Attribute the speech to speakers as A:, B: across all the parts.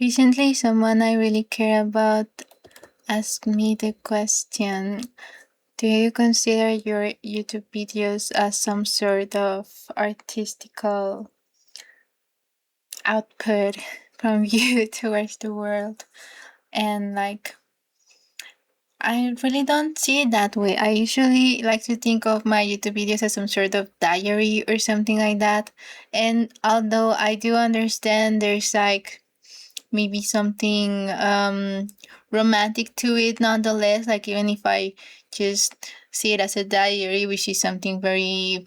A: Recently, someone I really care about asked me the question: do you consider your YouTube videos as some sort of artistical output from you towards the world? And I really don't see it that way. I usually like to think of my YouTube videos as some sort of diary or something like that. And although I do understand there's maybe something romantic to it nonetheless, like even if I just see it as a diary, which is something very,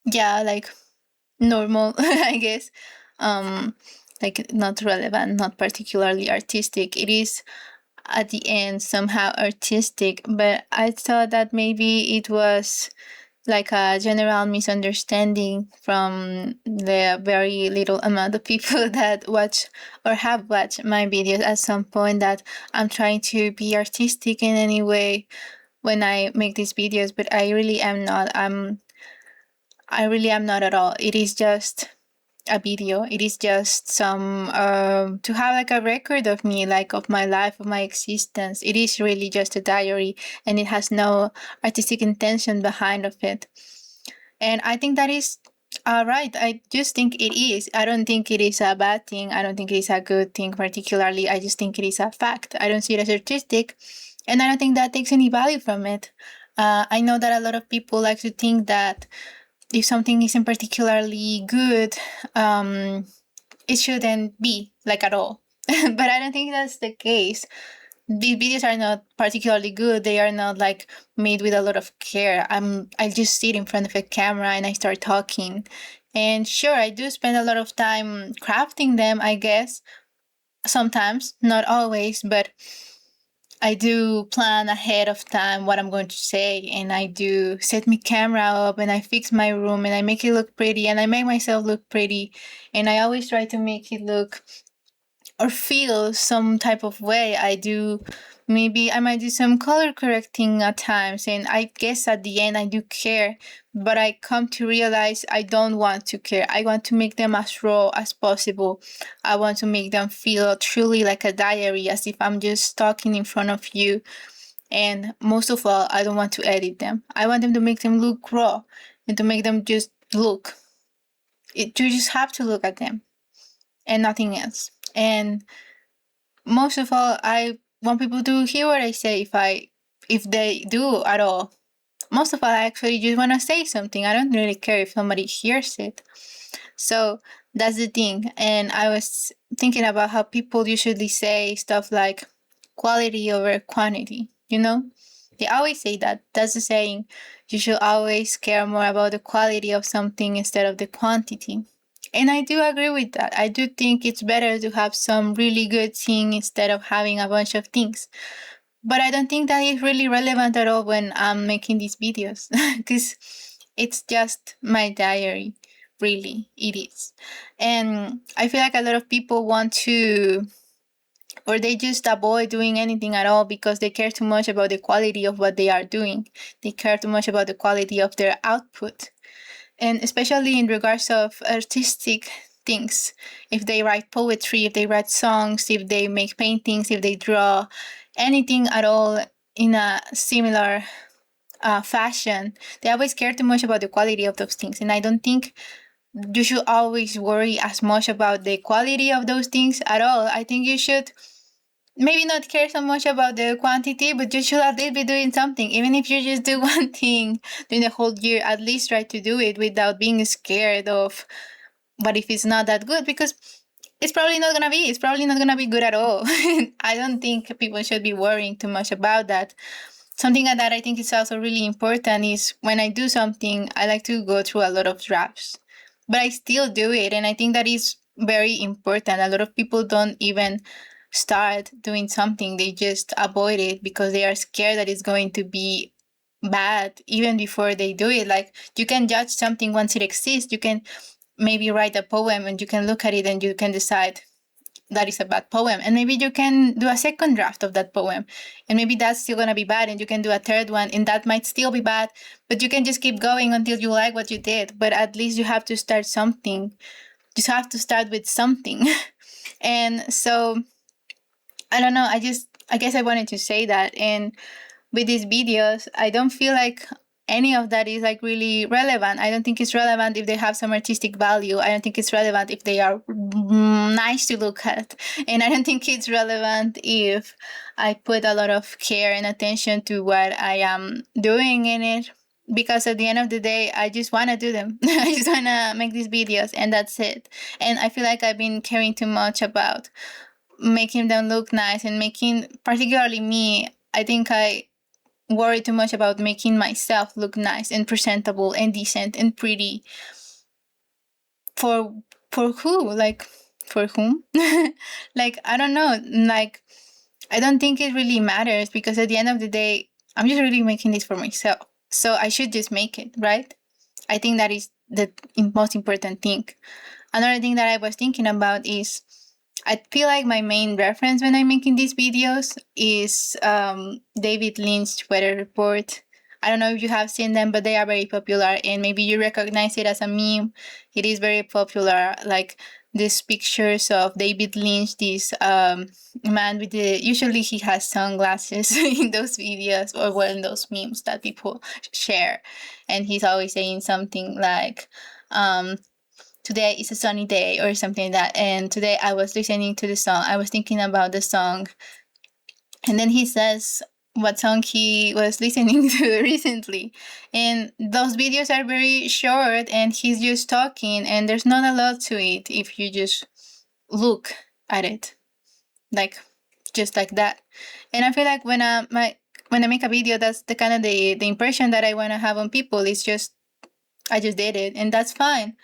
A: yeah, like normal, I guess, um like not relevant, not particularly artistic. It is at the end somehow artistic, but I thought that maybe it was like a general misunderstanding from the very little amount of people that watch or have watched my videos at some point, that I'm trying to be artistic in any way when I make these videos, but I really am not. I really am not at all. It is just a video. It is just some to have like a record of me, like of my life, of my existence. It is really just a diary, and it has no artistic intention behind of it. And I think that is right. I just think it is. I don't think it is a bad thing. I don't think it is a good thing particularly. I just think it is a fact. I don't see it as artistic, and I don't think that takes any value from it. I know that a lot of people like to think that if something isn't particularly good, it shouldn't be like at all. But I don't think that's the case. These videos are not particularly good. They are not like made with a lot of care. I just sit in front of a camera and I start talking. And sure, I do spend a lot of time crafting them, I guess. Sometimes, not always, but I do plan ahead of time what I'm going to say, and I do set my camera up, and I fix my room, and I make it look pretty, and I make myself look pretty, and I always try to make it look or feel some type of way. I do, maybe I might do some color correcting at times, and I guess at the end I do care, but I come to realize I don't want to care. I want to make them as raw as possible. I want to make them feel truly like a diary, as if I'm just talking in front of you. And most of all, I don't want to edit them. I want them to make them look raw and to make them just look. You just have to look at them and nothing else. And most of all, I want people to hear what I say, if they do at all. Most of all, I actually just want to say something. I don't really care if somebody hears it. So that's the thing. And I was thinking about how people usually say stuff like quality over quantity, you know? They always say that. That's the saying. You should always care more about the quality of something instead of the quantity. And I do agree with that. I do think it's better to have some really good thing instead of having a bunch of things. But I don't think that is really relevant at all when I'm making these videos, because it's just my diary. Really, it is. And I feel like a lot of people want to, or they just avoid doing anything at all because they care too much about the quality of what they are doing. They care too much about the quality of their output. And especially in regards of artistic things, if they write poetry, if they write songs, if they make paintings, if they draw anything at all in a similar fashion, they always care too much about the quality of those things. And I don't think you should always worry as much about the quality of those things at all. I think you should maybe not care so much about the quantity, but you should at least be doing something. Even if you just do one thing during the whole year, at least try to do it without being scared of what if it's not that good, because it's probably not gonna be. It's probably not gonna be good at all. I don't think people should be worrying too much about that. Something that I think is also really important is when I do something, I like to go through a lot of drafts. But I still do it, and I think that is very important. A lot of people don't even start doing something, they just avoid it because they are scared that it's going to be bad even before they do it. Like, you can judge something once it exists. You can maybe write a poem and you can look at it and you can decide that is a bad poem, and maybe you can do a second draft of that poem, and maybe that's still gonna be bad, and you can do a third one and that might still be bad, but you can just keep going until you like what you did. But at least you have to start something. just have to start with something. And so I don't know, I guess I wanted to say that. And with these videos, I don't feel like any of that is like really relevant. I don't think it's relevant if they have some artistic value. I don't think it's relevant if they are nice to look at. And I don't think it's relevant if I put a lot of care and attention to what I am doing in it. Because at the end of the day, I just want to do them. I just want to make these videos, and that's it. And I feel like I've been caring too much about making them look nice and making, particularly me, I think I worry too much about making myself look nice and presentable and decent and pretty. For who? Like, for whom? Like, I don't know. Like, I don't think it really matters, because at the end of the day, I'm just really making this for myself. So I should just make it, right? I think that is the most important thing. Another thing that I was thinking about is, I feel like my main reference when I'm making these videos is David Lynch's Weather Report. I don't know if you have seen them, but they are very popular, and maybe you recognize it as a meme. It is very popular, like these pictures of David Lynch, this man with the, usually he has sunglasses in those videos, or well, in those memes that people share, and he's always saying something like, today is a sunny day or something like that. And today I was listening to the song, I was thinking about the song, and then he says what song he was listening to recently. And those videos are very short, and he's just talking, and there's not a lot to it if you just look at it, like just like that. And I feel like when I make a video, that's the kind of the impression that I want to have on people. It's just, I just did it, and that's fine.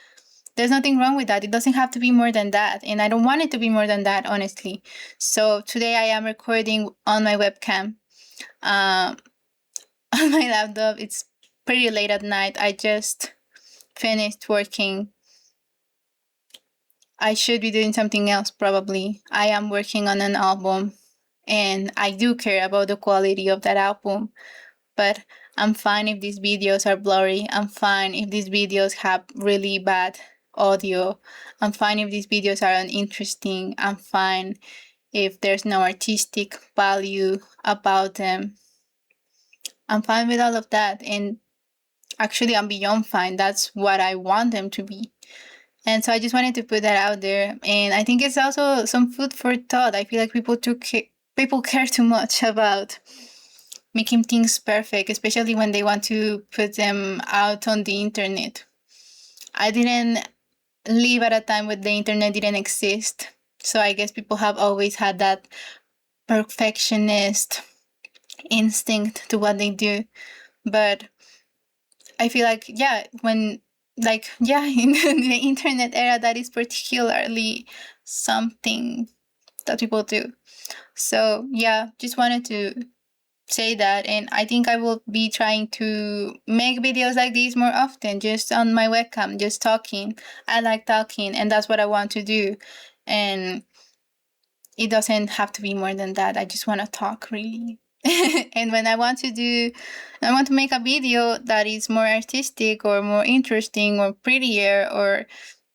A: There's nothing wrong with that. It doesn't have to be more than that. And I don't want it to be more than that, honestly. So today I am recording on my webcam, on my laptop. It's pretty late at night. I just finished working. I should be doing something else, probably. I am working on an album, and I do care about the quality of that album. But I'm fine if these videos are blurry. I'm fine if these videos have really bad audio. I'm fine if these videos are uninteresting. I'm fine if there's no artistic value about them. I'm fine with all of that. And actually, I'm beyond fine. That's what I want them to be. And so I just wanted to put that out there. And I think it's also some food for thought. I feel like people care too much about making things perfect, especially when they want to put them out on the internet. I didn't live at a time when the internet didn't exist, so I guess people have always had that perfectionist instinct to what they do. But I feel like, yeah, when, like, yeah, in the internet era, that is particularly something that people do. So yeah, just wanted to say that. And I think I will be trying to make videos like these more often, just on my webcam, just talking. I like talking, and that's what I want to do. And it doesn't have to be more than that. I just want to talk, really. And when I want to make a video that is more artistic or more interesting or prettier or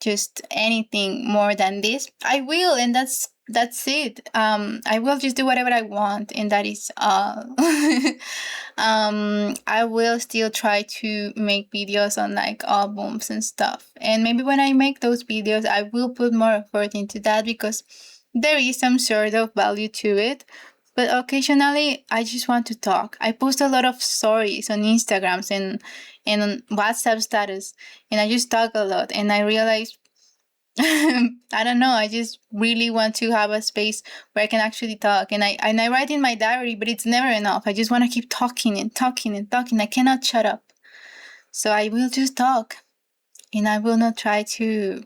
A: just anything more than this, I will. And that's it. I will just do whatever I want, and that is all. I will still try to make videos on like albums and stuff, and maybe when I make those videos, I will put more effort into that, because there is some sort of value to it. But occasionally, I just want to talk. I post a lot of stories on Instagrams and on WhatsApp status, and I just talk a lot. And I realize, I don't know, I just really want to have a space where I can actually talk. And I write in my diary, but it's never enough. I just want to keep talking and talking and talking. I cannot shut up. So I will just talk, and I will not try to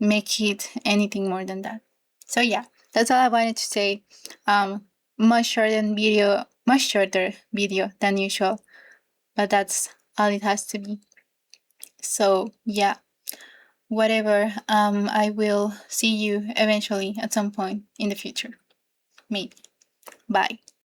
A: make it anything more than that. So yeah, that's all I wanted to say. Much shorter video than usual, but that's all it has to be. So yeah, whatever. I will see you eventually at some point in the future. Maybe. Bye.